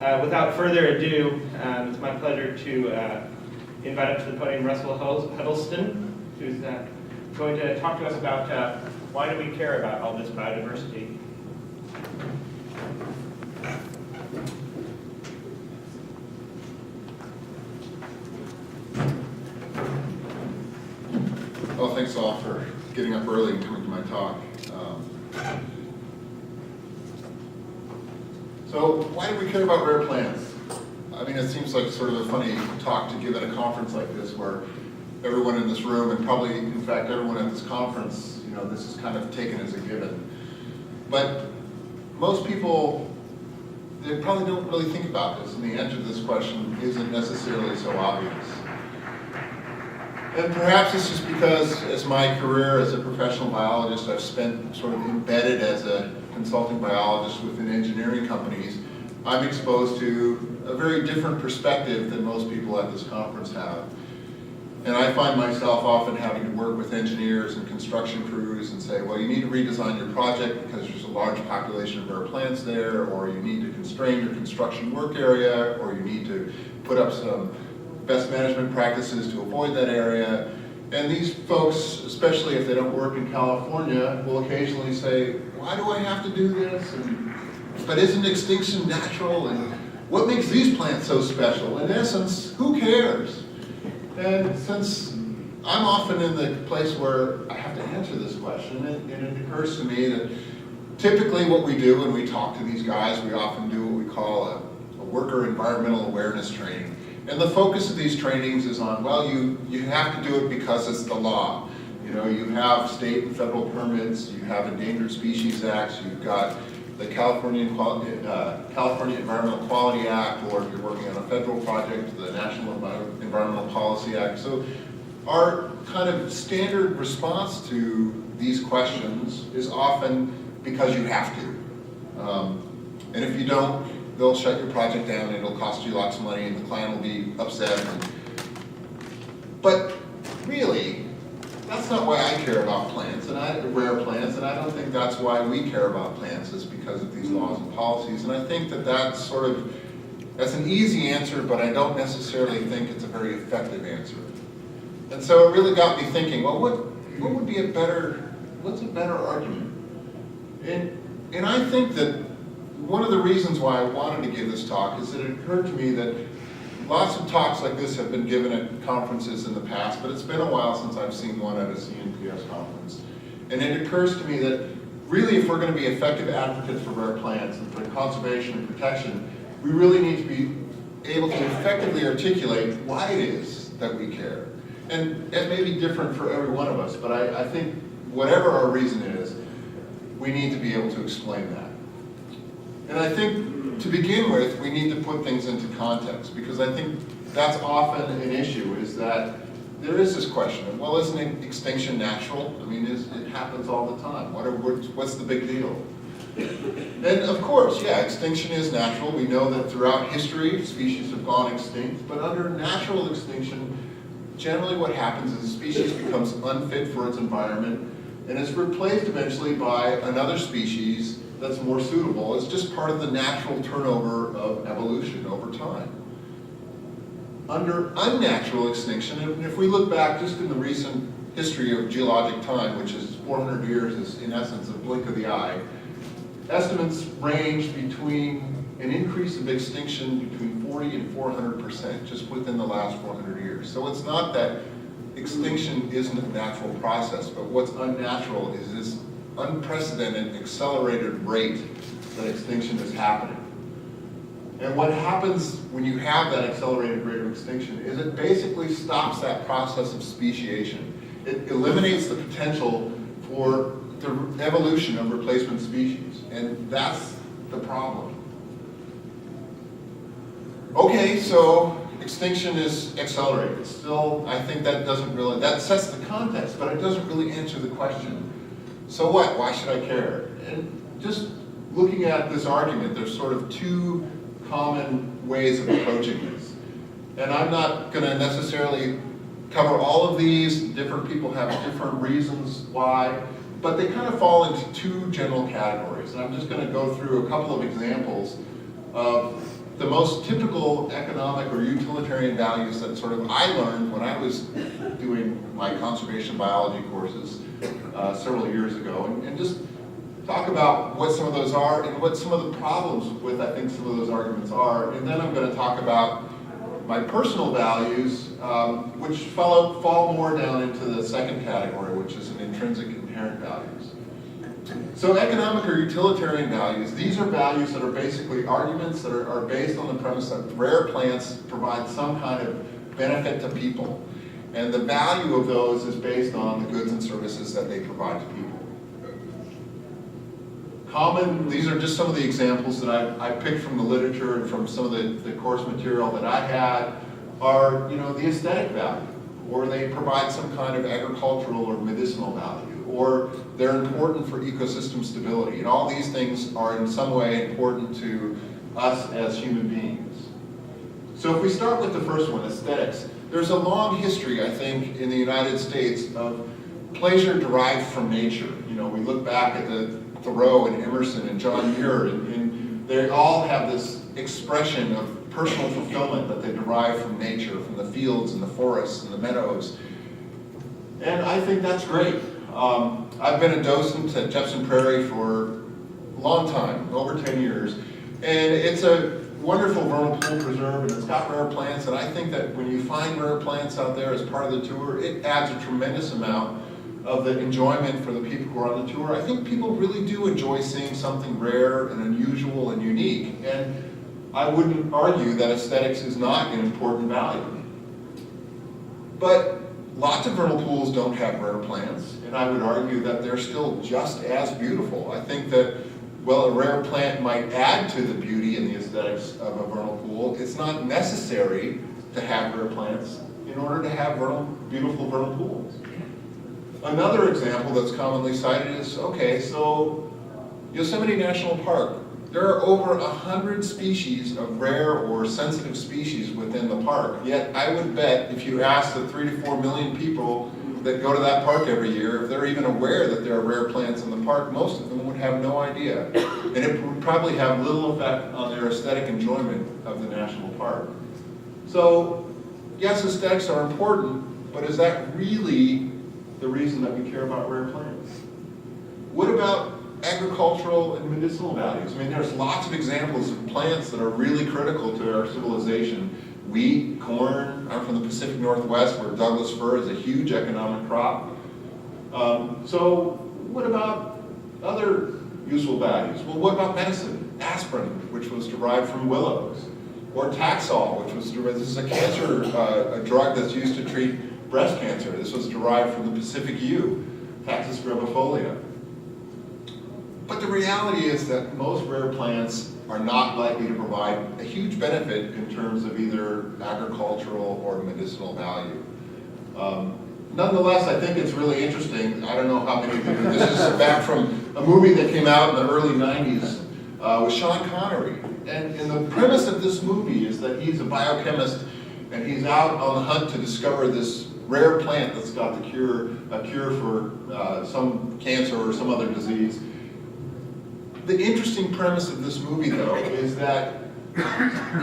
Without further ado, it's my pleasure to invite up to the podium Russell Huddleston, who's going to talk to us about why do we care about all this biodiversity. Well, thanks all for getting up early and coming to my talk. So why do we care about rare plants? I mean, it seems like sort of a funny talk to give at a conference like this where everyone in this room, and probably, in fact, everyone at this conference, you know, this is kind of taken as a given. But most people, they probably don't really think about this, and the answer to this question isn't necessarily so obvious. And perhaps it's just because, as my career as a professional biologist, I've spent sort of embedded as a consulting biologist within engineering companies, I'm exposed to a very different perspective than most people at this conference have. And I find myself often having to work with engineers and construction crews and say, well, you need to redesign your project because there's a large population of rare plants there, or you need to constrain your construction work area, or you need to put up some best management practices to avoid that area. And these folks, especially if they don't work in California, will occasionally say, why do I have to do this? But isn't extinction natural? And what makes these plants so special? In essence, who cares? And since I'm often in the place where I have to answer this question, and it occurs to me that typically what we do when we talk to these guys, we often do what we call a worker environmental awareness training. And the focus of these trainings is on, well, you have to do it because it's the law. You know, you have state and federal permits, you have Endangered Species Acts, you've got the California Environmental Quality Act, or if you're working on a federal project, the National Environmental Policy Act. So our kind of standard response to these questions is often because you have to. And if you don't, they'll shut your project down and it'll cost you lots of money and the client will be upset. But really, that's not why I care about plants and rare plants, and I don't think that's why we care about plants, is because of these laws and policies. And I think that that's an easy answer, but I don't necessarily think it's a very effective answer. And so it really got me thinking, well, what would be what's a better argument? And I think that one of the reasons why I wanted to give this talk is that it occurred to me that lots of talks like this have been given at conferences in the past, but it's been a while since I've seen one at a CNPS conference. And it occurs to me that really, if we're going to be effective advocates for rare plants and for conservation and protection, we really need to be able to effectively articulate why it is that we care. And it may be different for every one of us, but I think whatever our reason is, we need to be able to explain that. And I think, to begin with, we need to put things into context, because I think that's often an issue, is that there is this question of, well, isn't extinction natural? I mean, it happens all the time. What's the big deal? And of course, yeah, extinction is natural. We know that throughout history, species have gone extinct, but under natural extinction, generally what happens is a species becomes unfit for its environment, and is replaced eventually by another species that's more suitable. It's just part of the natural turnover of evolution over time. Under unnatural extinction, and if we look back just in the recent history of geologic time, which is 400 years, is in essence a blink of the eye, estimates range between an increase of extinction between 40 and 400% just within the last 400 years. So it's not that extinction isn't a natural process, but what's unnatural is this unprecedented accelerated rate that extinction is happening. And what happens when you have that accelerated rate of extinction is it basically stops that process of speciation. It eliminates the potential for the evolution of replacement species, and that's the problem. Okay, so extinction is accelerated. Still, I think that sets the context, but it doesn't really answer the question. So what? Why should I care? And just looking at this argument, there's sort of two common ways of approaching this. And I'm not going to necessarily cover all of these. Different people have different reasons why, but they kind of fall into two general categories. And I'm just going to go through a couple of examples of the most typical economic or utilitarian values that sort of I learned when I was doing my conservation biology courses several years ago, and just talk about what some of those are and what some of the problems with, I think, some of those arguments are. And then I'm going to talk about my personal values, which fall more down into the second category, which is an intrinsic inherent values. So economic or utilitarian values, these are values that are basically arguments that are based on the premise that rare plants provide some kind of benefit to people. And the value of those is based on the goods and services that they provide to people. These are just some of the examples that I picked from the literature and from some of the course material that I had are, the aesthetic value, or they provide some kind of agricultural or medicinal value, or they're important for ecosystem stability. And all these things are in some way important to us as human beings. So if we start with the first one, aesthetics, there's a long history, I think, in the United States of pleasure derived from nature. We look back at the Thoreau and Emerson and John Muir, and they all have this expression of personal fulfillment that they derive from nature, from the fields and the forests and the meadows. And I think that's great. I've been a docent at Jefferson Prairie for a long time, over 10 years, and it's a wonderful vernal pool preserve, and it's got rare plants, and I think that when you find rare plants out there as part of the tour, it adds a tremendous amount of the enjoyment for the people who are on the tour. I think people really do enjoy seeing something rare and unusual and unique, and I wouldn't argue that aesthetics is not an important value. But lots of vernal pools don't have rare plants, and I would argue that they're still just as beautiful. I think that, well, a rare plant might add to the beauty and the aesthetics of a vernal pool. It's not necessary to have rare plants in order to have beautiful vernal pools. Another example that's commonly cited is, okay, so Yosemite National Park, there are over 100 species of rare or sensitive species within the park. Yet I would bet if you ask the 3 to 4 million people that go to that park every year, if they're even aware that there are rare plants in the park, most of them would have no idea. And it would probably have little effect on their aesthetic enjoyment of the national park. So yes, aesthetics are important, but is that really the reason that we care about rare plants? What about agricultural and medicinal values? I mean, there's lots of examples of plants that are really critical to our civilization. Wheat, corn. I'm from the Pacific Northwest, where Douglas fir is a huge economic crop. So what about other useful values? Well, what about medicine? Aspirin, which was derived from willows, or Taxol, which was derived, this is a cancer, a drug that's used to treat breast cancer. This was derived from the Pacific yew, Taxus brevifolia. But the reality is that most rare plants are not likely to provide a huge benefit in terms of either agricultural or medicinal value. Nonetheless, I think it's really interesting. I don't know how many of you, this is back from a movie that came out in the early 90s with Sean Connery. And the premise of this movie is that he's a biochemist and he's out on the hunt to discover this rare plant that's got a cure for some cancer or some other disease. The interesting premise of this movie, though, is that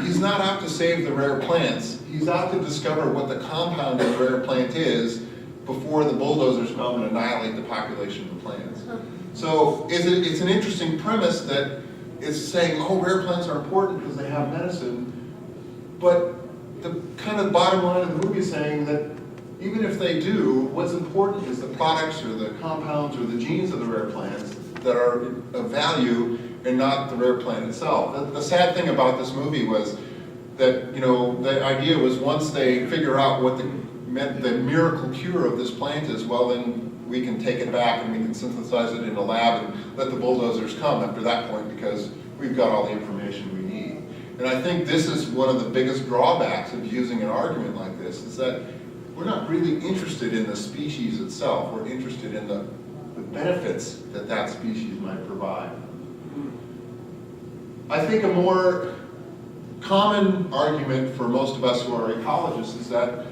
he's not out to save the rare plants. He's out to discover what the compound of the rare plant is before the bulldozers come and annihilate the population of the plants. So it's an interesting premise that is saying, oh, rare plants are important because they have medicine, but the kind of bottom line of the movie is saying that even if they do, what's important is the products or the compounds or the genes of the rare plants that are of value and not the rare plant itself. The sad thing about this movie was that, the idea was once they figure out what the miracle cure of this plant is, well, then we can take it back and we can synthesize it in a lab and let the bulldozers come after that point because we've got all the information we need. And I think this is one of the biggest drawbacks of using an argument like this, is that we're not really interested in the species itself. We're interested in the benefits that species might provide. I think a more common argument for most of us who are ecologists is that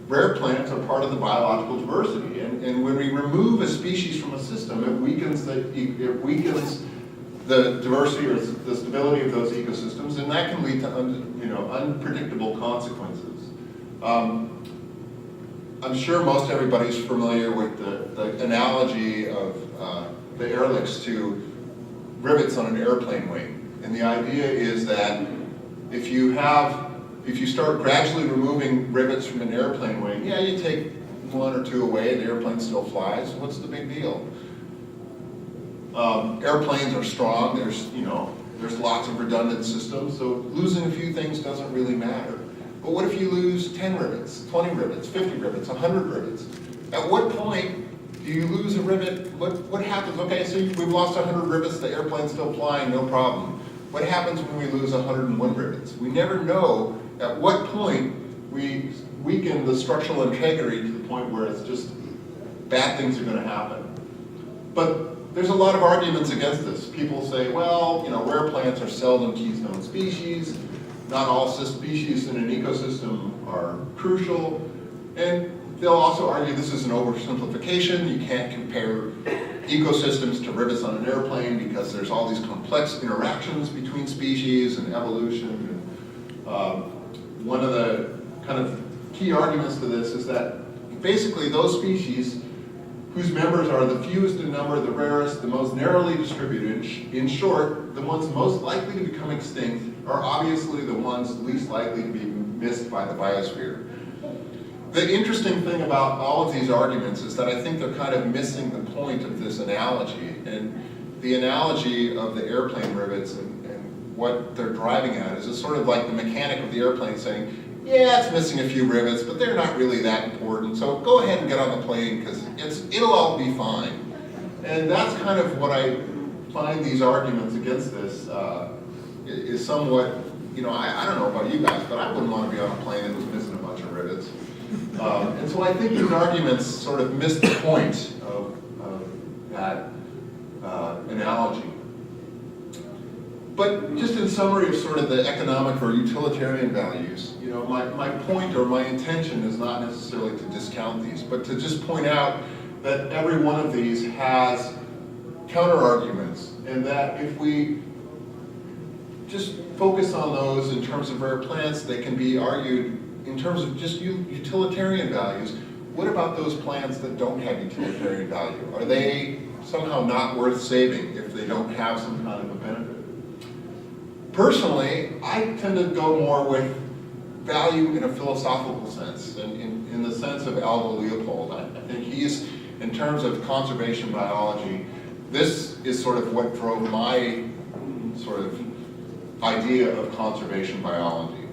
rare plants are part of the biological diversity. And when we remove a species from a system, it weakens the diversity or the stability of those ecosystems, and that can lead to unpredictable consequences. I'm sure most everybody's familiar with the analogy of the airlicks to rivets on an airplane wing. And the idea is that if you start gradually removing rivets from an airplane wing, yeah, you take one or two away, the airplane still flies. What's the big deal? Airplanes are strong. There's lots of redundant systems, so losing a few things doesn't really matter. But what if you lose 10 rivets, 20 rivets, 50 rivets, 100 rivets? At what point do you lose a rivet? What happens? Okay, so we've lost 100 rivets, the airplane's still flying, no problem. What happens when we lose 101 rivets? We never know at what point we weaken the structural integrity to the point where it's just bad things are going to happen. But there's a lot of arguments against this. People say, well, rare plants are seldom keystone species. Not all species in an ecosystem are crucial. And they'll also argue this is an oversimplification. You can't compare ecosystems to rivets on an airplane because there's all these complex interactions between species and evolution. One of the kind of key arguments to this is that basically those species whose members are the fewest in number, the rarest, the most narrowly distributed, in short, the ones most likely to become extinct are obviously the ones least likely to be missed by the biosphere. The interesting thing about all of these arguments is that I think they're kind of missing the point of this analogy. And the analogy of the airplane rivets and what they're driving at is sort of like the mechanic of the airplane saying, yeah, it's missing a few rivets, but they're not really that important, so go ahead and get on the plane because it'll all be fine. And that's kind of what I find these arguments against this is somewhat, I don't know about you guys, but I wouldn't want to be on a plane that was missing a bunch of rivets. And so I think these arguments sort of miss the point of that analogy. But just in summary of sort of the economic or utilitarian values, my point or my intention is not necessarily to discount these, but to just point out that every one of these has counter-arguments, and that if we just focus on those in terms of rare plants, they can be argued in terms of just utilitarian values. What about those plants that don't have utilitarian value? Are they somehow not worth saving if they don't have some kind of a benefit? Personally, I tend to go more with value in a philosophical sense, and in the sense of Aldo Leopold. I think he's, in terms of conservation biology, this is sort of what drove my sort of idea of conservation biology.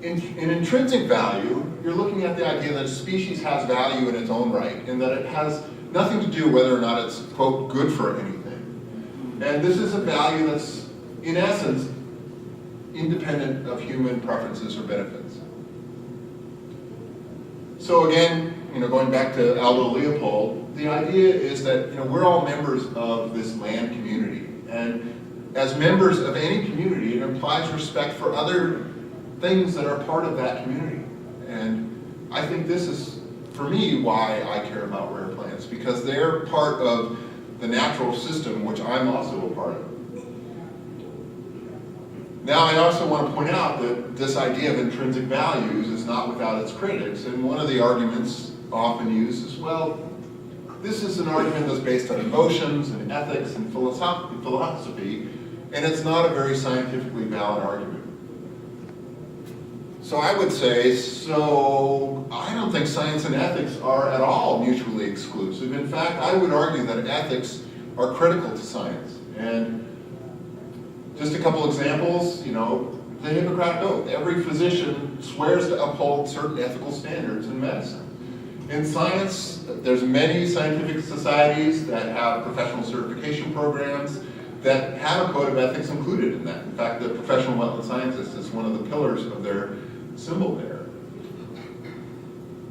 In intrinsic value, you're looking at the idea that a species has value in its own right, and that it has nothing to do whether or not it's, quote, good for anything. And this is a value that's, in essence, independent of human preferences or benefits. So again, going back to Aldo Leopold, the idea is that we're all members of this land community, and as members of any community, it implies respect for other things that are part of that community. And I think this is, for me, why I care about rare plants, because they're part of the natural system, which I'm also a part of. Now, I also want to point out that this idea of intrinsic values is not without its critics, and one of the arguments often used is, well, this is an argument that's based on emotions and ethics and philosophy, and it's not a very scientifically valid argument. So I would say, I don't think science and ethics are at all mutually exclusive. In fact, I would argue that ethics are critical to science. And just a couple examples, the Hippocratic Oath. Every physician swears to uphold certain ethical standards in medicine. In science, there's many scientific societies that have professional certification programs that have a code of ethics included in that. In fact, the professional wetland scientist is one of the pillars of their symbol there.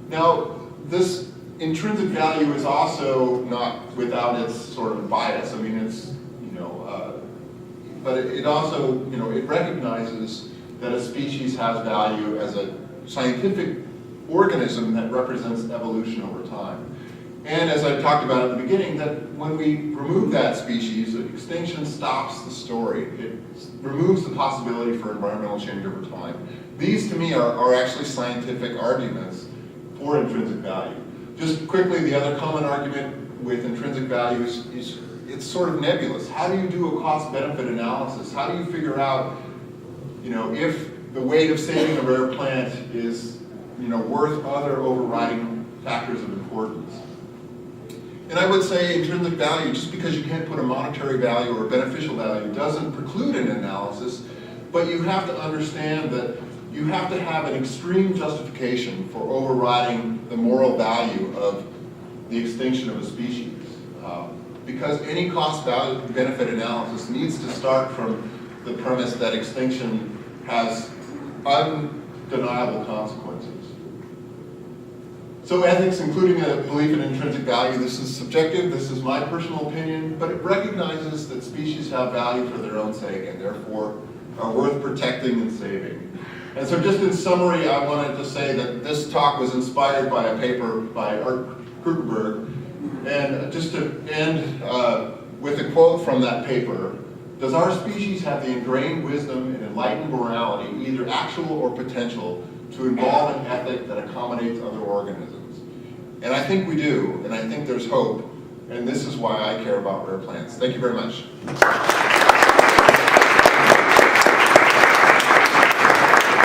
Now, this intrinsic value is also not without its sort of bias. I mean, it's, but it also, it recognizes that a species has value as a scientific organism that represents evolution over time. And as I talked about at the beginning, that when we remove that species, extinction stops the story. It removes the possibility for environmental change over time. These, to me, are actually scientific arguments for intrinsic value. Just quickly, the other common argument with intrinsic value is it's sort of nebulous. How do you do a cost-benefit analysis? How do you figure out, if the weight of saving a rare plant is, worth other overriding factors of importance? And I would say intrinsic value, just because you can't put a monetary value or a beneficial value, doesn't preclude an analysis, but you have to understand that you have to have an extreme justification for overriding the moral value of the extinction of a species. Because any cost-benefit analysis needs to start from the premise that extinction has undeniable consequences. So ethics, including a belief in intrinsic value, this is subjective, this is my personal opinion, but it recognizes that species have value for their own sake and therefore are worth protecting and saving. And so just in summary, I wanted to say that this talk was inspired by a paper by Art Krugerberg. And just to end with a quote from that paper, does our species have the ingrained wisdom and enlightened morality, either actual or potential, to involve an ethic that accommodates other organisms? And I think we do, and I think there's hope, and this is why I care about rare plants. Thank you very much.